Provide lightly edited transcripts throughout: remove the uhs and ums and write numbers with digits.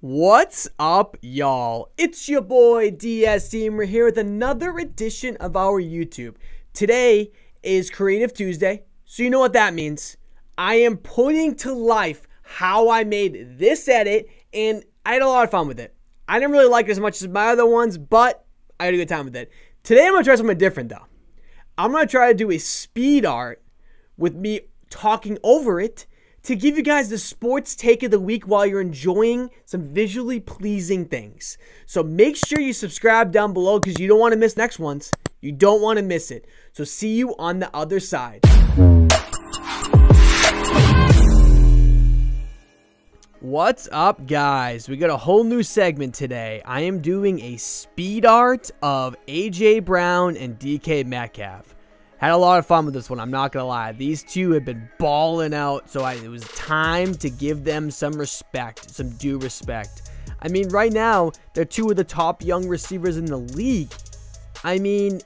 What's up, y'all? It's your boy DSD, and we're here with another edition of our YouTube. Today is Creative Tuesday, so you know what that means. I am putting to life how I made this edit, and I had a lot of fun with it. I didn't really like it as much as my other ones, but I had a good time with it. Today I'm going to try something different, though. I'm going to try to do a speed art with me talking over it to give you guys the sports take of the week while you're enjoying some visually pleasing things. So make sure you subscribe down below because you don't want to miss next ones. You don't want to miss it. So see you on the other side. What's up, guys? We got a whole new segment today. I am doing a speed art of Aj Brown and DK Metcalf. Had a lot of fun with this one, I'm not going to lie. These two have been balling out, so it was time to give them some respect, some due respect. I mean, right now, they're two of the top young receivers in the league. I mean,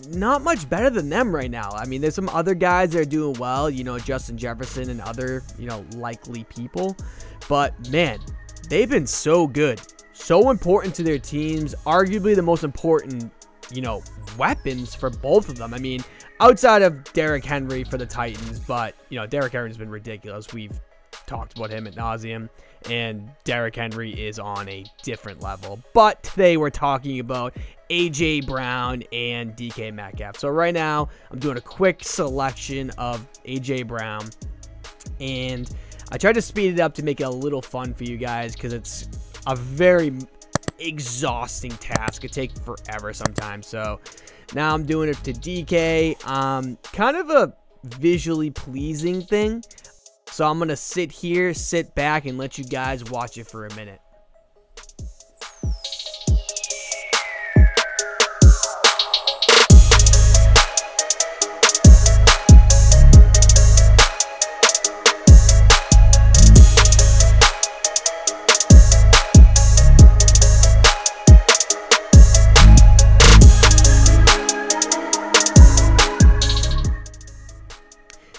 not much better than them right now. I mean, there's some other guys that are doing well, you know, Justin Jefferson and other, you know, likely people. But, man, they've been so good. So important to their teams. Arguably the most important, you know, weapons for both of them. I mean, outside of Derrick Henry for the Titans, but, you know, Derrick Henry's been ridiculous. We've talked about him ad nauseum, and Derrick Henry is on a different level. But today we're talking about Aj Brown and DK Metcalf. So right now, I'm doing a quick selection of Aj Brown, and I tried to speed it up to make it a little fun for you guys because it's a very exhausting task. It takes forever sometimes. So now I'm doing it to DK. Kind of a visually pleasing thing. So I'm going to sit here, sit back, and let you guys watch it for a minute.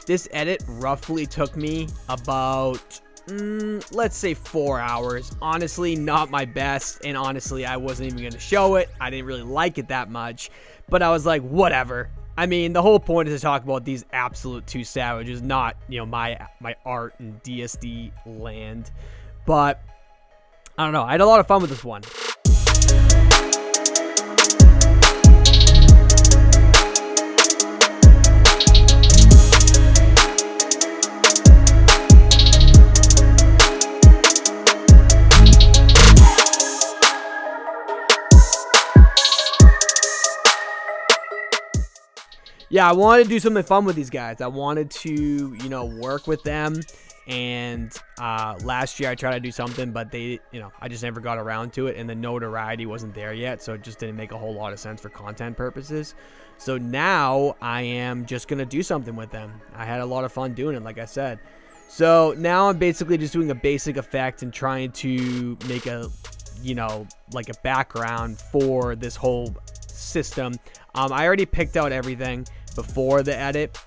This edit roughly took me about, let's say 4 hours. Honestly, not my best, and honestly, I wasn't even going to show it. I didn't really like it that much, but I was like, whatever. I mean, the whole point is to talk about these absolute two savages, not, you know, my art in DSD land. But, I don't know. I had a lot of fun with this one. Yeah, I wanted to do something fun with these guys. I wanted to, you know, work with them. And last year I tried to do something, but they, you know, I just never got around to it. And the notoriety wasn't there yet. So it just didn't make a whole lot of sense for content purposes. So now I am just going to do something with them. I had a lot of fun doing it, like I said. So now I'm basically just doing a basic effect and trying to make a, you know, like a background for this whole system. I already picked out everything before the edit,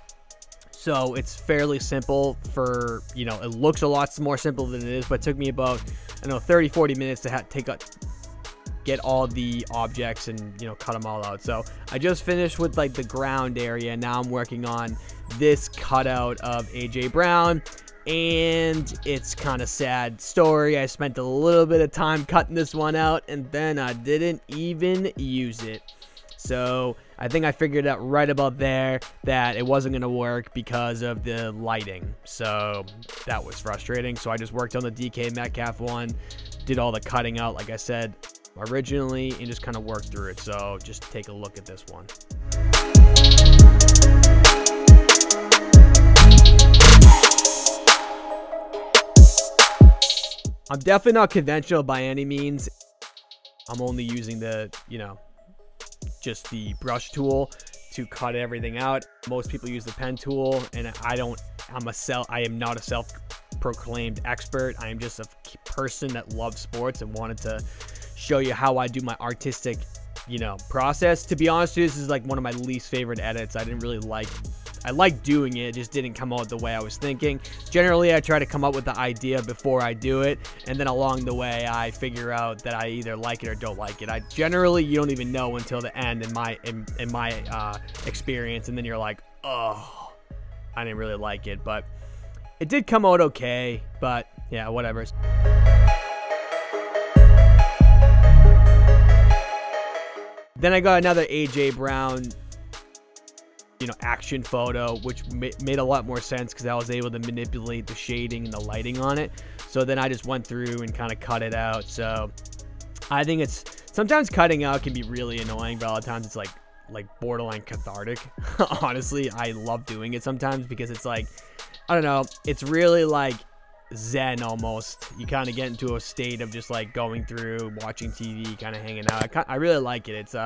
so it's fairly simple for, you know, it looks a lot more simple than it is, but it took me about, I don't know, 30-40 minutes to get all the objects and, you know, cut them all out. So I just finished with like the ground area. Now I'm working on this cutout of Aj Brown, and it's kind of sad story. I spent a little bit of time cutting this one out, and then I didn't even use it. So I think I figured out right about there that it wasn't going to work because of the lighting. So that was frustrating. So I just worked on the DK Metcalf one, did all the cutting out, like I said originally, and just kind of worked through it. So just take a look at this one. I'm definitely not conventional by any means. I'm only using the, you know, just the brush tool to cut everything out. Most people use the pen tool, and I am not a self-proclaimed expert. I am just a person that loves sports and wanted to show you how I do my artistic, you know, process. To be honest with you, this is like one of my least favorite edits. I didn't really like I like doing it. It just didn't come out the way I was thinking. Generally, I try to come up with the idea before I do it, and then along the way, I figure out that I either like it or don't like it. Generally, you don't even know until the end in my experience, and then you're like, oh, I didn't really like it, but it did come out okay. But yeah, whatever. Then I got another AJ Brown, action photo, which made a lot more sense because I was able to manipulate the shading and the lighting on it. So then I just went through and kind of cut it out. So I think sometimes cutting out can be really annoying, but a lot of times it's like borderline cathartic. Honestly, I love doing it sometimes because it's like, I don't know, it's really like zen almost. You kind of get into a state of just like going through, watching TV, kind of hanging out. I really like it. It's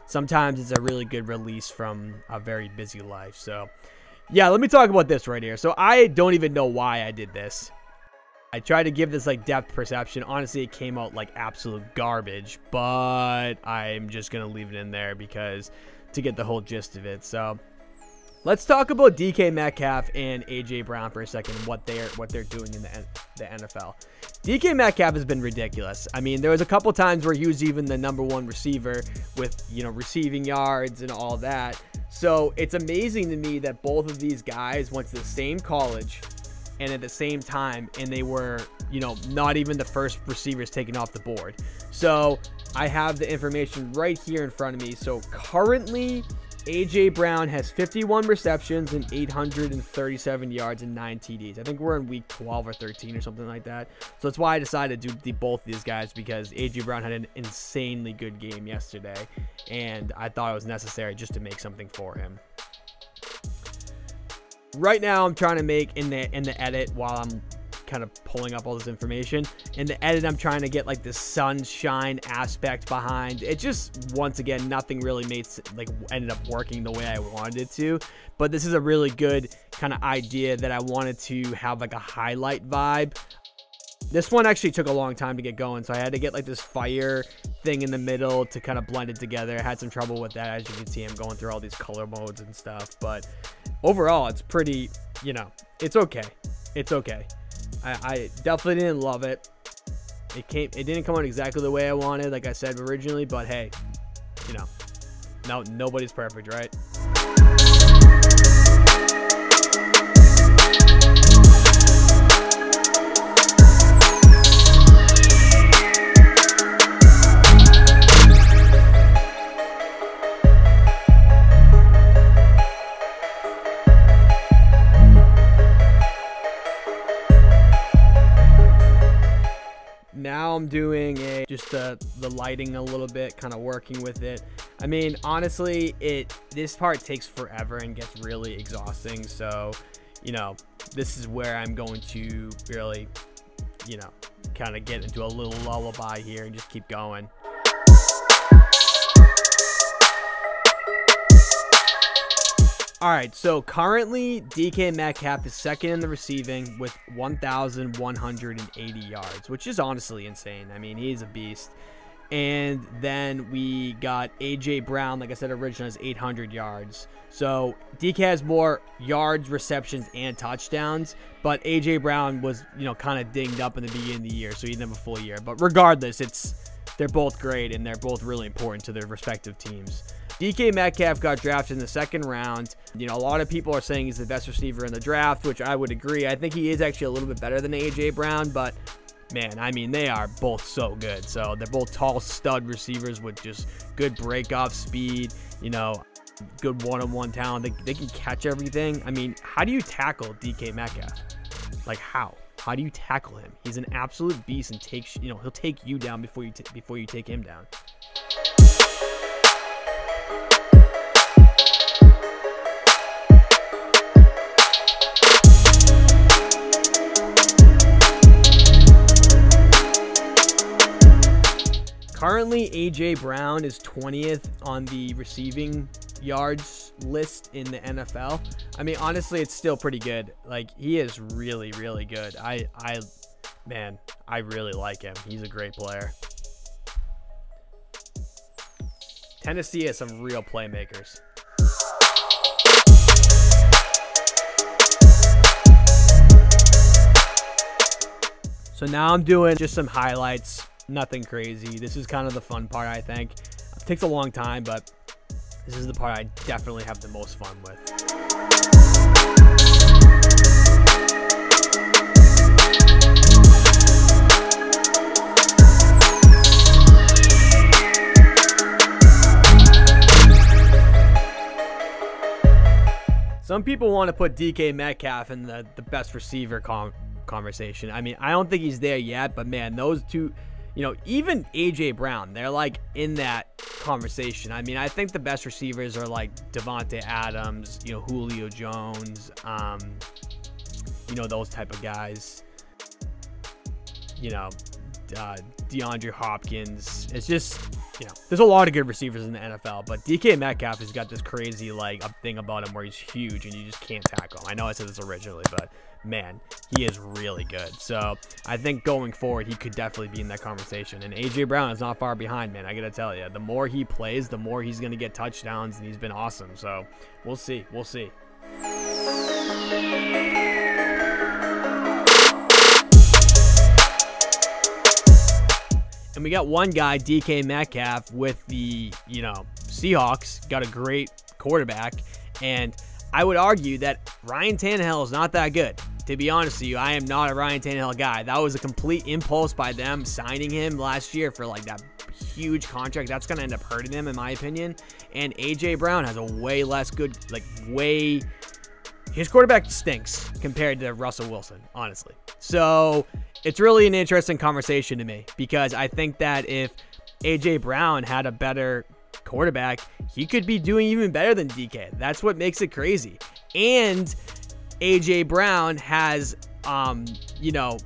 sometimes it's a really good release from a very busy life. So yeah, let me talk about this right here. So I don't even know why I did this. I tried to give this like depth perception. Honestly, it came out like absolute garbage, but I'm just gonna leave it in there because to get the whole gist of it. So let's talk about DK Metcalf and AJ Brown for a second, what they're doing in the NFL. DK Metcalf has been ridiculous. I mean, there was a couple times where he was even the #1 receiver with, receiving yards and all that. So it's amazing to me that both of these guys went to the same college and at the same time, and they were, not even the first receivers taken off the board. So I have the information right here in front of me. So currently, AJ Brown has 51 receptions and 837 yards and 9 TDs. I think we're in week 12 or 13 or something like that. So that's why I decided to do both these guys, because AJ Brown had an insanely good game yesterday, and I thought it was necessary just to make something for him. Right now, I'm trying to make in the edit while I'm kind of pulling up all this information. In the edit, I'm trying to get like the sunshine aspect behind it. Just, once again, nothing really ended up working the way I wanted it to. But this is a really good kind of idea that I wanted to have like a highlight vibe. This one actually took a long time to get going, so I had to get like this fire thing in the middle to kind of blend it together. I had some trouble with that. As you can see, I'm going through all these color modes and stuff, but overall, it's pretty, it's okay. It's okay. I definitely didn't love it. It didn't come out exactly the way I wanted, like I said originally, but hey, nobody's perfect, right? Now I'm doing just the lighting a little bit, kind of working with it. I mean, honestly, this part takes forever and gets really exhausting. So, this is where I'm going to really, kind of get into a little lullaby here and just keep going. All right, so currently DK Metcalf is second in the receiving with 1,180 yards, which is honestly insane. I mean, he's a beast. And then we got AJ Brown, like I said originally, has 800 yards. So DK has more yards, receptions, and touchdowns, but AJ Brown was, kind of dinged up in the beginning of the year, so he didn't have a full year. But regardless, they're both great, and they're both really important to their respective teams. DK Metcalf got drafted in the second round. A lot of people are saying he's the best receiver in the draft, which I would agree. I think he is actually a little bit better than AJ Brown, but man, I mean, they are both so good. So they're both tall stud receivers with just good breakoff speed, good one-on-one talent. They can catch everything. I mean, how do you tackle DK Metcalf? Like, how? How do you tackle him? He's an absolute beast and he'll take you down before you take him down. Currently, AJ Brown is 20th on the receiving yards list in the NFL. I mean, honestly, it's still pretty good. Like, he is really, really good. Man, I really like him. He's a great player. Tennessee has some real playmakers. So now I'm doing just some highlights, nothing crazy. This is kind of the fun part, I think. It takes a long time, but this is the part I definitely have the most fun with. Some people want to put DK Metcalf in the best receiver conversation. I mean, I don't think he's there yet, but man, those two, you know, even Aj Brown, they're like in that conversation. I mean, I think the best receivers are like Davante Adams, you know, Julio Jones, you know, those type of guys, you know, DeAndre Hopkins. It's just, you know, there's a lot of good receivers in the NFL, but DK Metcalf has got this crazy like thing about him where he's huge and you just can't tackle him. I know I said this originally, but man, he is really good. So I think going forward, he could definitely be in that conversation. And Aj Brown is not far behind, man. I gotta tell you, the more he plays, the more he's gonna get touchdowns, and he's been awesome. So we'll see. We'll see. And we got one guy, DK Metcalf, with the, you know, Seahawks, got a great quarterback. And I would argue that Ryan Tannehill is not that good. To be honest with you, I am not a Ryan Tannehill guy. That was a complete impulse by them signing him last year for like that huge contract. That's going to end up hurting him, in my opinion. And Aj Brown has a way less good, like his quarterback stinks compared to Russell Wilson, honestly. So it's really an interesting conversation to me, because I think that if Aj Brown had a better quarterback, he could be doing even better than DK. That's what makes it crazy. And Aj Brown has, you know,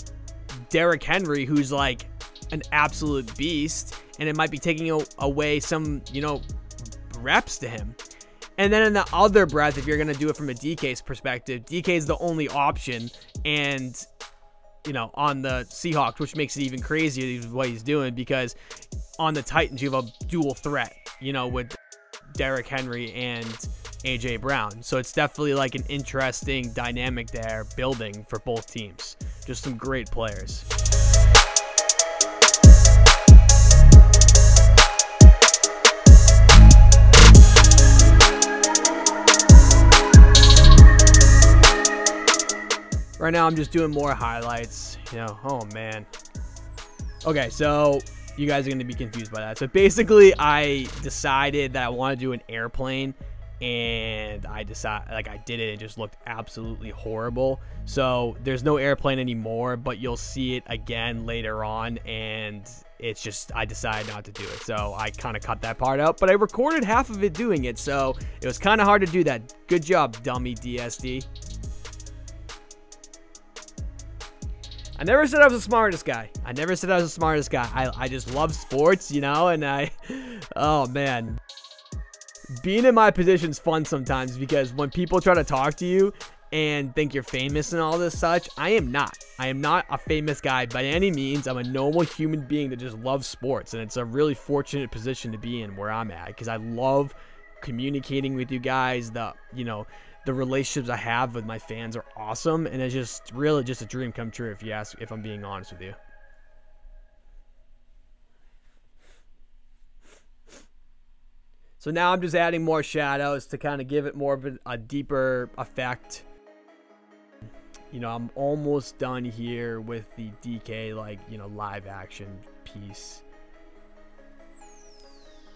Derrick Henry, who's like an absolute beast, and it might be taking away some, you know, reps to him. And then in the other breath, if you're going to do it from a DK's perspective, DK is the only option, and, you know, on the Seahawks, which makes it even crazier what he's doing, because on the Titans, you have a dual threat, you know, with Derrick Henry and Aj Brown. So it's definitely like an interesting dynamic there building for both teams. Just some great players. Right now, I'm just doing more highlights, you know. Oh, man. Okay, so you guys are going to be confused by that. So basically, I decided that I want to do an airplane, and I did it. It just looked absolutely horrible. So there's no airplane anymore, but you'll see it again later on, and it's just, I decided not to do it. So I kind of cut that part out, but I recorded half of it doing it, so it was kind of hard to do that. Good job, dummy DSD. I never said I was the smartest guy. I never said I was the smartest guy. I just love sports, you know, and oh man. Being in my position is fun sometimes, because when people try to talk to you and think you're famous and all this such, I am not. I am not a famous guy by any means. I'm a normal human being that just loves sports, and it's a really fortunate position to be in where I'm at, because I love communicating with you guys. You know, the relationships I have with my fans are awesome, and it's just really just a dream come true, if you ask, if I'm being honest with you. So now I'm just adding more shadows to kind of give it more of a deeper effect. You know, I'm almost done here with the DK, like, you know, live action piece.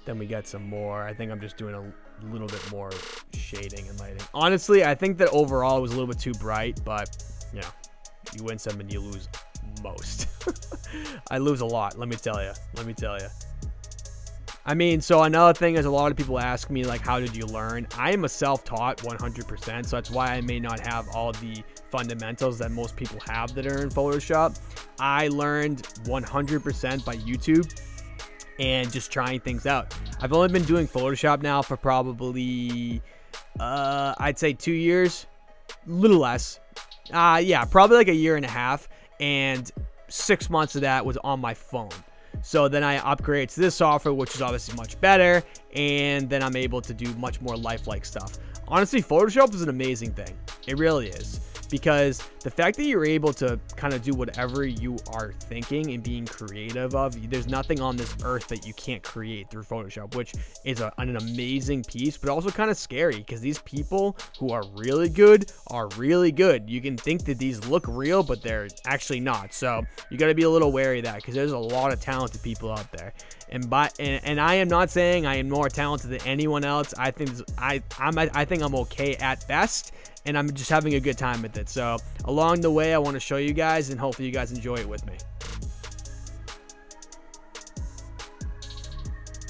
Then we got some more. I think I'm just doing a little bit more shading and lighting. Honestly, I think that overall it was a little bit too bright, but, you know, you win some and you lose most. I lose a lot, let me tell you. Let me tell you. I mean, so another thing is, a lot of people ask me, like, how did you learn? I am a self-taught 100%, so that's why I may not have all the fundamentals that most people have that are in Photoshop. I learned 100% by YouTube and just trying things out. I've only been doing Photoshop now for probably, I'd say 2 years, a little less. Yeah, probably like a year and a half, and 6 months of that was on my phone. So then I upgrade to this software, which is obviously much better, and then I'm able to do much more lifelike stuff. Honestly, Photoshop is an amazing thing. It really is. because the fact that you're able to kind of do whatever you are thinking and being creative of, there's nothing on this earth that you can't create through Photoshop, which is an amazing piece, but also kind of scary because these people who are really good are really good. You can think that these look real, but they're actually not. So you got to be a little wary of that because there's a lot of talented people out there. And I am not saying I am more talented than anyone else. I think I'm okay at best, and I'm just having a good time with it. So along the way, I want to show you guys, and hopefully you guys enjoy it with me.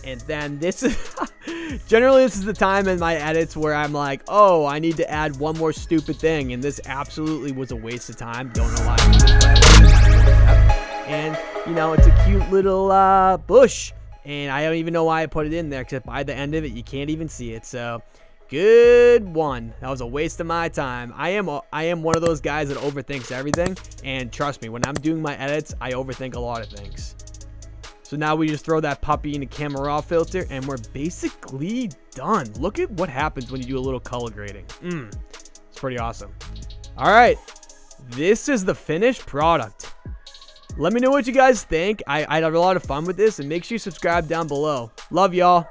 And then this is generally this is the time in my edits where I'm like, oh, I need to add one more stupid thing, and this absolutely was a waste of time. Don't know why I did this, but and you know, it's a cute little bush, and I don't even know why I put it in there, except by the end of it you can't even see it. So good one. That was a waste of my time. I am one of those guys that overthinks everything, and trust me, when I'm doing my edits, I overthink a lot of things. So now we just throw that puppy in the camera raw filter, and we're basically done. Look at what happens when you do a little color grading. It's pretty awesome. All right, this is the finished product. Let me know what you guys think. I had a lot of fun with this, and make sure you subscribe down below. Love y'all.